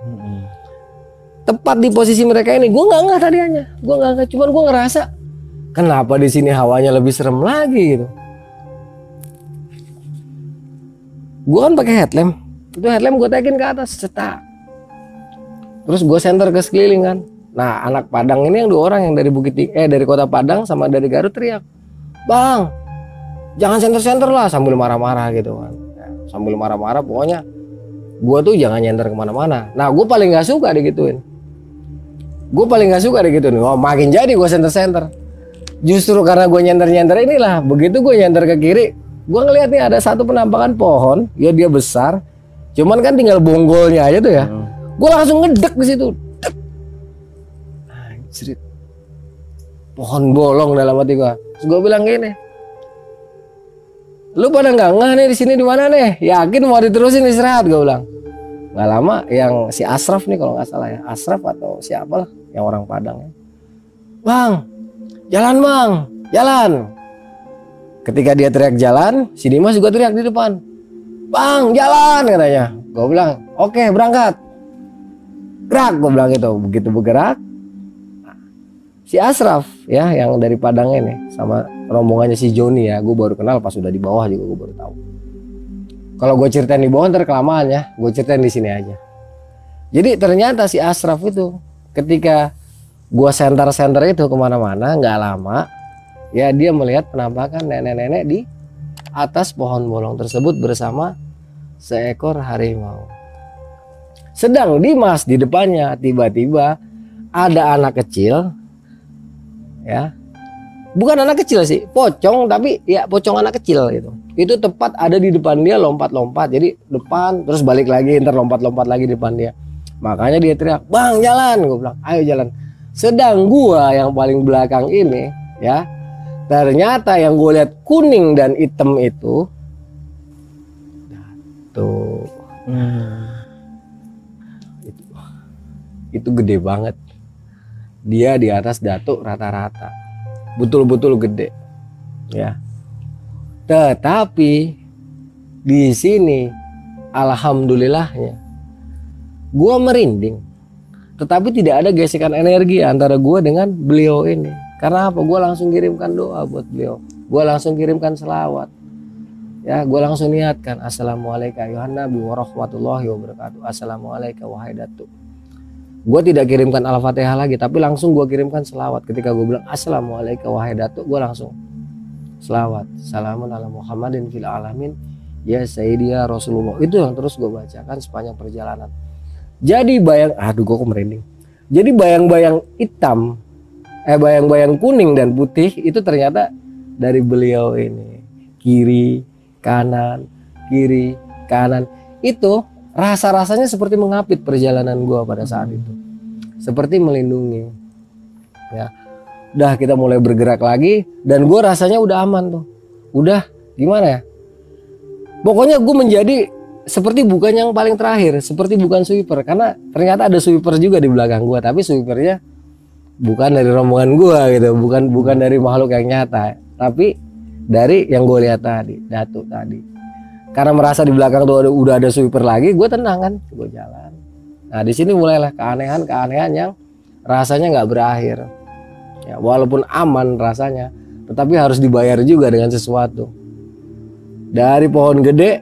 Tepat di posisi mereka ini, gue nggak tadinya, gue nggak, cuman gue ngerasa kenapa di sini hawanya lebih serem lagi gitu. Gue kan pakai headlamp, itu headlamp gue taikin ke atas, cetak. Terus gue senter ke sekeliling kan. Nah anak Padang ini yang 2 orang yang dari dari kota Padang sama dari Garut teriak, bang, jangan senter-senter lah, sambil marah-marah gitu kan. Ya, sambil marah-marah, pokoknya gue tuh jangan nyenter kemana-mana. Nah gue paling nggak suka digituin. Gue paling gak suka deh gitu nih. Oh makin jadi gue senter-senter. Justru karena gue nyenter-nyenter inilah. Begitu gue nyenter ke kiri, gue ngeliat nih ada satu penampakan pohon. Ya dia besar. Cuman kan tinggal bonggolnya aja tuh ya. Gue langsung ngedek di situ. Anjir. Pohon bolong dalam hati gue. Terus gue bilang gini, lu pada nggak ngeh nih di sini di mana nih? Yakin mau diterusin istirahat? Gue bilang. Gak lama yang si Asraf nih kalau nggak salah ya, Asraf atau siapa lah yang orang Padang ya. Bang, jalan bang, jalan. Ketika dia teriak jalan, si Dimas juga teriak di depan. Bang, jalan katanya. Gue bilang, oke berangkat. Gerak, gue bilang gitu. Begitu bergerak, si Asraf ya yang dari Padang ini sama rombongannya si Joni ya, gue baru kenal pas udah di bawah juga gue baru tahu. Kalau gue ceritain di bawah ntar kelamaan ya, gue ceritain di sini aja. Jadi ternyata si Asraf itu ketika gue senter-senter itu kemana-mana, nggak lama ya dia melihat penampakan nenek-nenek di atas pohon bolong tersebut bersama seekor harimau. Sedang Dimas di depannya tiba-tiba ada anak kecil, ya bukan anak kecil sih, pocong tapi ya pocong anak kecil gitu. Itu tepat ada di depan dia lompat-lompat. Jadi depan terus balik lagi, ntar lompat-lompat lagi di depan dia. Makanya dia teriak, bang jalan. Gue bilang, ayo jalan. Sedang gua yang paling belakang ini ya, ternyata yang gue lihat kuning dan hitam itu tuh itu gede banget. Dia di atas Datuk rata-rata. Betul-betul gede ya. Tetapi di sini alhamdulillahnya gua merinding. Tetapi tidak ada gesekan energi antara gua dengan beliau ini. Karena apa? Gua langsung kirimkan doa buat beliau. Gua langsung kirimkan selawat. Ya, gua langsung niatkan assalamualaikum ayuhan nabi warahmatullahi wabarakatuh. Assalamualaikum wahai Datuk. Gue tidak kirimkan Al-Fatihah lagi, tapi langsung gue kirimkan selawat. Ketika gue bilang assalamualaikum wahai Datuk, gue langsung selawat. Salamun ala Muhammadin fil alamin ya Sayyidi ya Rasulullah. Itu yang terus gue bacakan sepanjang perjalanan. Jadi aduh gue kok merinding. Jadi bayang-bayang hitam, bayang-bayang kuning dan putih itu ternyata dari beliau ini. Kiri, kanan, kiri, kanan. Itu rasa-rasanya seperti mengapit perjalanan gua pada saat itu. Seperti melindungi. Ya. Udah kita mulai bergerak lagi dan gua rasanya udah aman tuh. Udah gimana ya? Pokoknya gua menjadi seperti bukan yang paling terakhir, seperti bukan sweeper karena ternyata ada sweeper juga di belakang gua, tapi sweepernya bukan dari rombongan gua gitu, bukan dari makhluk yang nyata, tapi dari yang gue lihat tadi, Datuk tadi. Karena merasa di belakang tuh udah ada sweeper lagi, gue tenang kan, gue jalan. Nah di sini mulailah keanehan yang rasanya nggak berakhir. Ya, walaupun aman rasanya, tetapi harus dibayar juga dengan sesuatu. Dari pohon gede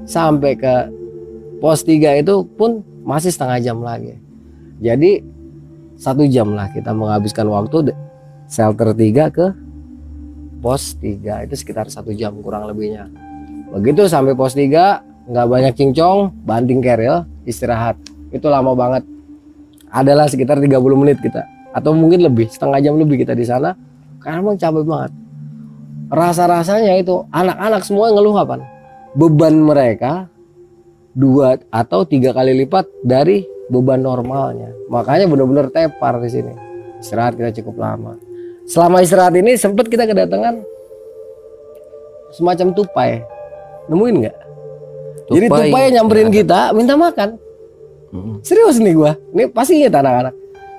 sampai ke pos 3 itu pun masih setengah jam lagi. Jadi 1 jam lah kita menghabiskan waktu shelter 3 ke pos 3 itu sekitar 1 jam kurang lebihnya. Begitu sampai pos 3 nggak banyak cincong, banting keril, istirahat. Itu lama banget. Adalah sekitar 30 menit kita, atau mungkin lebih, setengah jam lebih kita di sana karena emang capek banget. Rasa-rasanya itu anak-anak semua ngeluh kapan? Beban mereka 2 atau 3 kali lipat dari beban normalnya. Makanya benar-benar tepar di sini. Istirahat kita cukup lama. Selama istirahat ini sempat kita kedatangan semacam tupai. Nemuin nggak? Jadi tupai nyamperin kita minta makan. Serius nih gua. Ini pasti ingat anak-anak.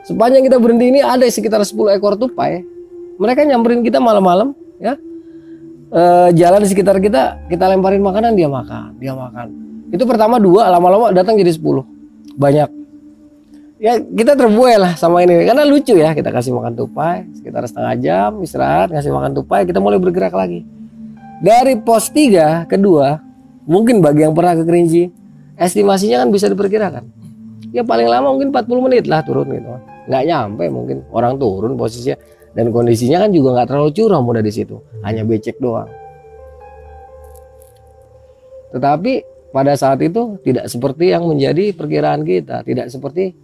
Sepanjang kita berhenti ini ada sekitar 10 ekor tupai. Mereka nyamperin kita malam-malam, ya. Jalan di sekitar kita lemparin makanan, dia makan. Itu pertama 2, lama-lama datang jadi 10. Banyak. Ya kita terbuai lah sama ini karena lucu ya, kita kasih makan tupai sekitar setengah jam, istirahat, kasih makan tupai, kita mulai bergerak lagi. Dari pos 3 kedua, mungkin bagi yang pernah ke Kerinci, estimasinya kan bisa diperkirakan. Ya paling lama mungkin 40 menit lah turun gitu. Nggak nyampe mungkin orang turun posisinya, dan kondisinya kan juga nggak terlalu curam udah di situ, hanya becek doang. Tetapi pada saat itu tidak seperti yang menjadi perkiraan kita, tidak seperti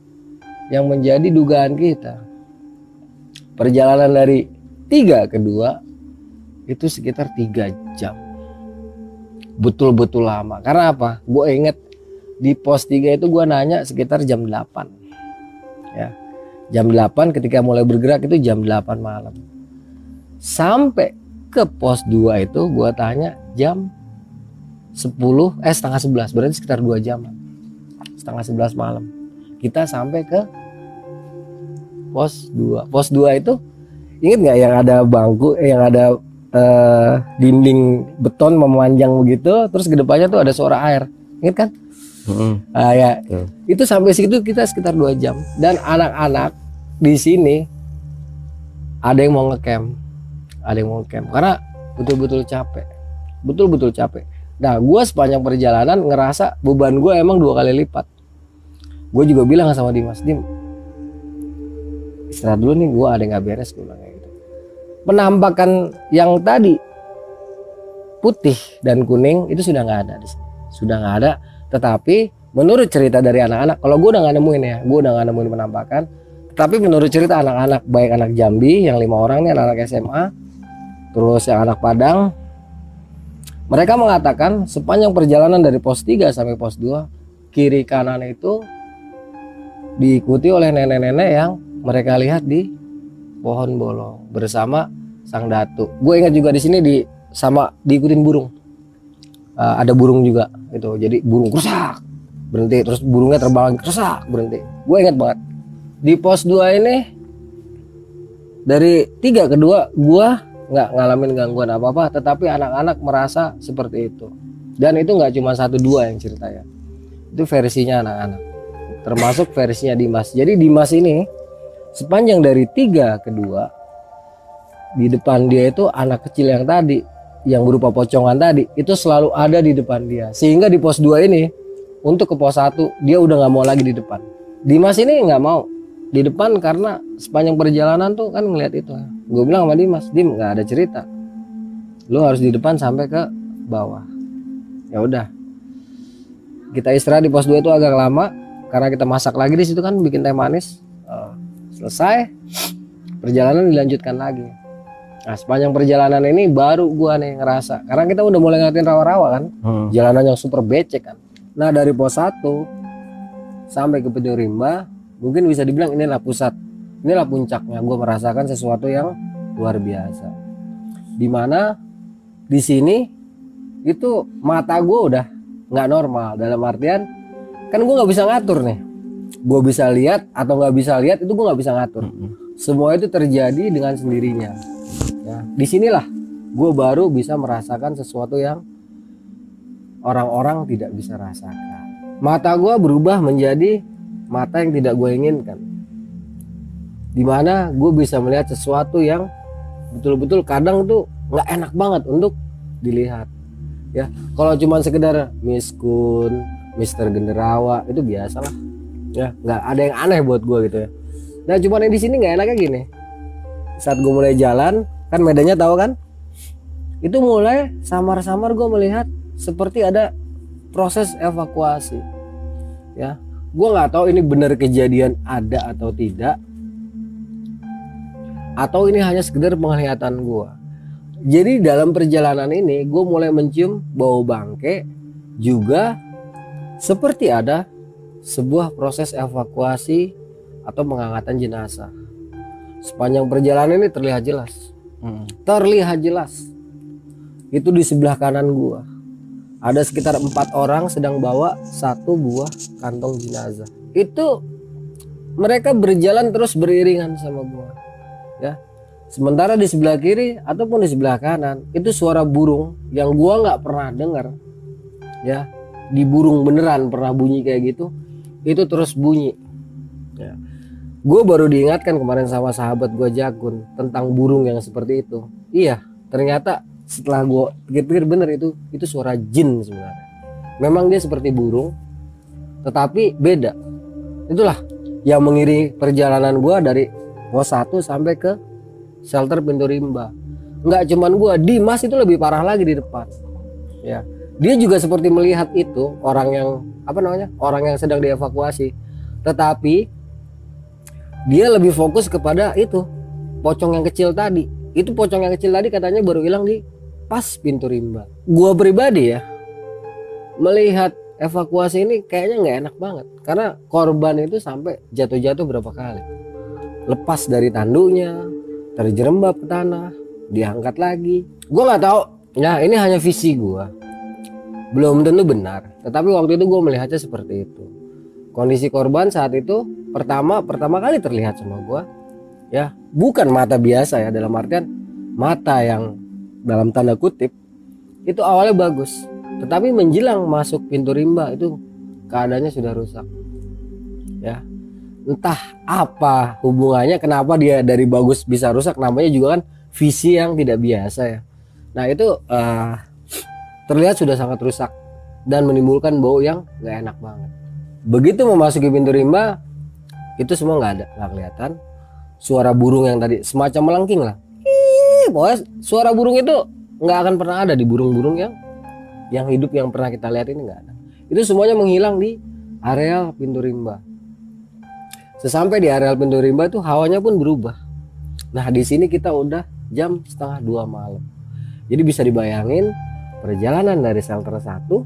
yang menjadi dugaan kita. Perjalanan dari 3 ke 2 itu sekitar 3 jam. Betul-betul lama. Karena apa? Gue inget di pos 3 itu gue nanya sekitar jam 8. Ya. Jam 8 ketika mulai bergerak itu jam 8 malam. Sampai ke pos 2 itu gue tanya jam setengah 11, berarti sekitar 2 jam. Setengah 11 malam. Kita sampai ke pos 2. Pos 2 itu inget nggak yang ada bangku, yang ada dinding beton memanjang begitu, terus ke depannya tuh ada suara air. Ingat kan? Ya. Itu sampai situ kita sekitar 2 jam. Dan anak-anak di sini ada yang mau ngecamp, karena betul-betul capek. Nah, gue sepanjang perjalanan ngerasa beban gue emang 2 kali lipat. Gue juga bilang sama Dimas, Dim, istirahat dulu nih, gue ada nggak beres, gue bilang kayak gitu. Penampakan yang tadi putih dan kuning itu sudah nggak ada di sini, sudah nggak ada. Tetapi menurut cerita dari anak-anak, kalau gue udah nggak nemuin ya, gue udah nggak nemuin penampakan. Tapi menurut cerita anak-anak, baik anak Jambi yang 5 orang nih, anak-anak SMA, terus yang anak Padang, mereka mengatakan sepanjang perjalanan dari pos 3 sampai pos 2, kiri kanan itu diikuti oleh nenek-nenek yang mereka lihat di pohon bolong bersama sang datuk. Gue ingat juga di sini diikutin burung. Ada burung juga itu. Jadi burung kerusak berhenti, terus burungnya terbang kerusak berhenti. Gue ingat banget. Di pos 2 ini dari 3 ke 2 gue nggak ngalamin gangguan apa-apa, tetapi anak-anak merasa seperti itu. Dan itu nggak cuma 1-2 yang cerita ya, itu versinya anak-anak, termasuk versinya Dimas. Jadi Dimas ini sepanjang dari 3 ke 2, di depan dia itu anak kecil yang tadi, yang berupa pocongan tadi, itu selalu ada di depan dia. Sehingga di pos 2 ini, untuk ke pos 1 dia udah nggak mau lagi di depan. Dimas ini nggak mau di depan karena sepanjang perjalanan tuh kan ngeliat itu. Gue bilang sama Dimas, Dim, nggak ada cerita, lu harus di depan sampai ke bawah. Ya udah, kita istirahat di pos 2 itu agak lama karena kita masak lagi di situ kan, bikin teh manis. Selesai, perjalanan dilanjutkan lagi. Nah, sepanjang perjalanan ini baru gua nih ngerasa, karena kita udah mulai ngeliatin rawa-rawa kan, jalanan yang super becek kan. Nah, dari pos 1 sampai ke Pedung Rimba, mungkin bisa dibilang inilah pusat, inilah puncaknya. Gue merasakan sesuatu yang luar biasa. Dimana di sini itu mata gue udah nggak normal, dalam artian kan gue nggak bisa ngatur nih. Gue bisa lihat atau nggak bisa lihat itu gue nggak bisa ngatur. Semua itu terjadi dengan sendirinya. Ya, disinilah gue baru bisa merasakan sesuatu yang orang-orang tidak bisa rasakan. Mata gue berubah menjadi mata yang tidak gue inginkan, dimana gue bisa melihat sesuatu yang betul-betul kadang tuh nggak enak banget untuk dilihat. Ya, kalau cuma sekedar miskun, Mister Genderawa itu biasa lah. Ya, nggak ada yang aneh buat gue gitu ya. Nah, cuman yang di sini nggak enaknya gini. Saat gue mulai jalan, kan medannya tahu kan? Itu mulai samar-samar gue melihat seperti ada proses evakuasi. Ya, gue nggak tahu ini benar kejadian ada atau tidak, atau ini hanya sekedar penglihatan gue. Jadi dalam perjalanan ini gue mulai mencium bau bangke, juga seperti ada sebuah proses evakuasi atau pengangkatan jenazah. Sepanjang perjalanan ini terlihat jelas. Terlihat jelas. Itu di sebelah kanan gue ada sekitar 4 orang sedang bawa 1 buah kantong jenazah. Itu mereka berjalan terus beriringan sama gue. Ya. Sementara di sebelah kiri ataupun di sebelah kanan itu suara burung yang gua nggak pernah dengar. Ya, di burung beneran pernah bunyi kayak gitu. Itu terus bunyi. Ya. Gue baru diingatkan kemarin sama sahabat gue Jakun tentang burung yang seperti itu. Iya, ternyata setelah gue pikir-pikir bener itu suara jin sebenarnya. Memang dia seperti burung, tetapi beda. Itulah yang mengiringi perjalanan gue dari pos 1 sampai ke shelter Pintu Rimba. Nggak cuman gua, Dimas itu lebih parah lagi di depan. Ya, dia juga seperti melihat itu orang yang orang yang sedang dievakuasi, tetapi dia lebih fokus kepada itu pocong yang kecil tadi. Itu pocong yang kecil tadi katanya baru hilang di pas Pintu Rimba. Gua pribadi ya melihat evakuasi ini kayaknya nggak enak banget, karena korban itu sampai jatuh-jatuh berapa kali, lepas dari tandunya, terjerembab ke tanah, diangkat lagi. Gue nggak tahu. Ya, ini hanya visi gue. Belum tentu benar. Tetapi waktu itu gue melihatnya seperti itu. Kondisi korban saat itu pertama kali terlihat sama gue. Ya, bukan mata biasa ya, dalam artian mata yang dalam tanda kutip itu awalnya bagus. Tetapi menjelang masuk Pintu Rimba itu keadaannya sudah rusak. Ya. Entah apa hubungannya, kenapa dia dari bagus bisa rusak, namanya juga kan visi yang tidak biasa ya. Nah itu terlihat sudah sangat rusak dan menimbulkan bau yang gak enak banget. Begitu memasuki Pintu Rimba itu semua nggak ada, nggak kelihatan. Suara burung yang tadi semacam melengking lah, pokoknya suara burung itu nggak akan pernah ada di burung-burung yang hidup yang pernah kita lihat ini, nggak ada. Itu semuanya menghilang di areal Pintu Rimba. Sesampai di areal Pintu Rimba itu hawanya pun berubah. Nah di sini kita udah jam 1:30 malam. Jadi bisa dibayangin perjalanan dari shelter 1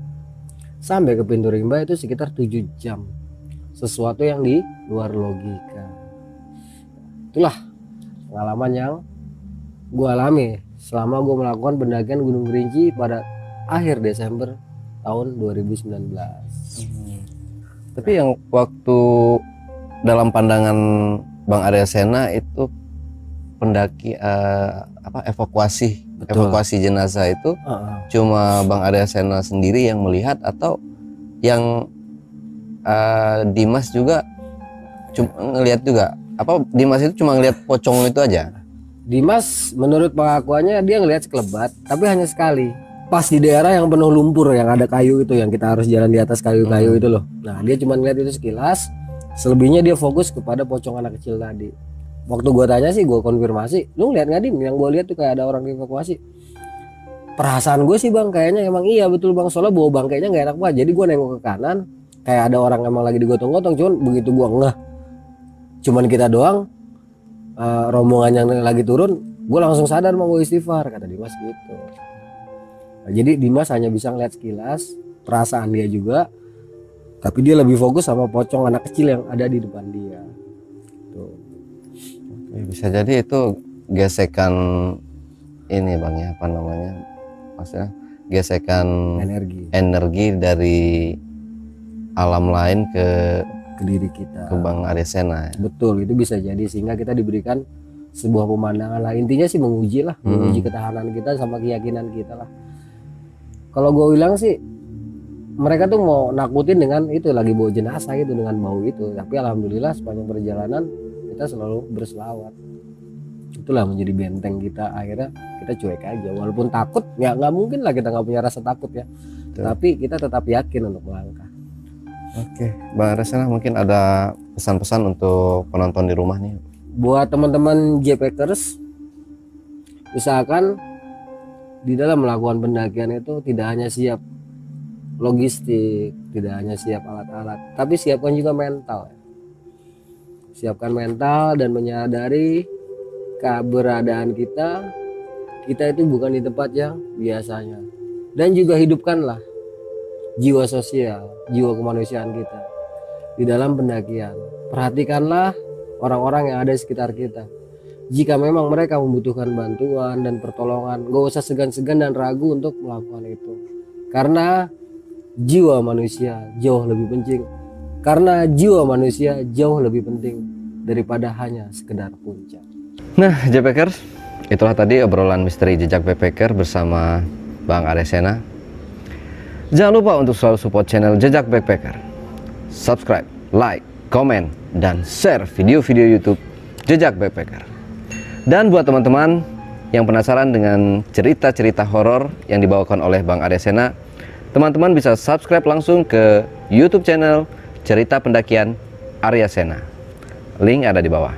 sampai ke Pintu Rimba itu sekitar 7 jam. Sesuatu yang di luar logika. Itulah pengalaman yang gue alami selama gue melakukan pendakian Gunung Kerinci pada akhir Desember tahun 2019. Tapi yang waktu dalam pandangan Bang Arya Sena itu pendaki evakuasi jenazah itu cuma Bang Arya Sena sendiri yang melihat, atau yang Dimas juga cuma ngelihat juga? Apa Dimas itu cuma ngelihat pocong itu aja? Dimas menurut pengakuannya dia ngelihat sekelebat, tapi hanya sekali. Pas di daerah yang penuh lumpur, yang ada kayu itu, yang kita harus jalan di atas kayu-kayu itu loh. Nah dia cuma ngeliat itu sekilas. Selebihnya dia fokus kepada pocong anak kecil tadi. Waktu gue tanya sih, gue konfirmasi, lu ngeliat nggak Dim? Yang gue lihat tuh kayak ada orang dievakuasi. Perasaan gue sih bang, kayaknya emang iya betul bang, soalnya bau bangkainya nggak enak banget. Jadi gue nengok ke kanan, kayak ada orang emang lagi digotong-gotong. Cuman begitu gue ngeh, cuman kita doang, rombongan yang lagi turun, gue langsung sadar mau istighfar, kata Dimas gitu. Nah, jadi Dimas hanya bisa ngeliat sekilas, perasaan dia juga. Tapi dia lebih fokus sama pocong anak kecil yang ada di depan dia. Tuh. Bisa jadi itu gesekan ini bang ya, apa namanya, maksudnya gesekan energi dari alam lain ke diri kita, ke Bang Arya Sena. Betul, itu bisa jadi sehingga kita diberikan sebuah pemandangan lah. Intinya sih menguji lah, menguji ketahanan kita sama keyakinan kita lah. Kalau gue bilang sih mereka tuh mau nakutin dengan itu, lagi bawa jenazah itu dengan bau itu, tapi alhamdulillah sepanjang perjalanan kita selalu berselawat. Itulah menjadi benteng kita, akhirnya kita cuek aja walaupun takut, ya nggak mungkin lah kita nggak punya rasa takut ya. Betul. Tapi kita tetap yakin untuk melangkah. Oke, Bang Aryasena mungkin ada pesan-pesan untuk penonton di rumah nih buat teman-teman JPackers. Misalkan di dalam melakukan pendakian itu tidak hanya siap logistik, tidak hanya siap alat-alat, tapi siapkan juga mental. Siapkan mental dan menyadari keberadaan kita itu bukan di tempat yang biasanya. Dan juga hidupkanlah jiwa sosial, jiwa kemanusiaan kita di dalam pendakian. Perhatikanlah orang-orang yang ada di sekitar kita. Jika memang mereka membutuhkan bantuan dan pertolongan, gak usah segan-segan dan ragu untuk melakukan itu. Karena jiwa manusia jauh lebih penting. Karena jiwa manusia jauh lebih penting daripada hanya sekedar puncak. Nah, JPackers, itulah tadi obrolan misteri jejak backpacker bersama Bang Aryasena. Jangan lupa untuk selalu support channel Jejak Backpacker. Subscribe, like, komen, dan share video-video YouTube Jejak Backpacker. Dan buat teman-teman yang penasaran dengan cerita-cerita horor yang dibawakan oleh Bang Aryasena, teman-teman bisa subscribe langsung ke YouTube channel Cerita Pendakian Aryasena. Link ada di bawah.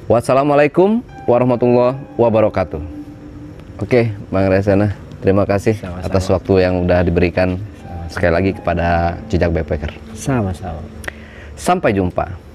Wassalamualaikum warahmatullahi wabarakatuh. Oke, Bang Aryasena, terima kasih sama-sama atas waktu yang udah diberikan. Sama-sama. Sekali lagi kepada Jejak Backpacker. Sama-sama. Sampai jumpa.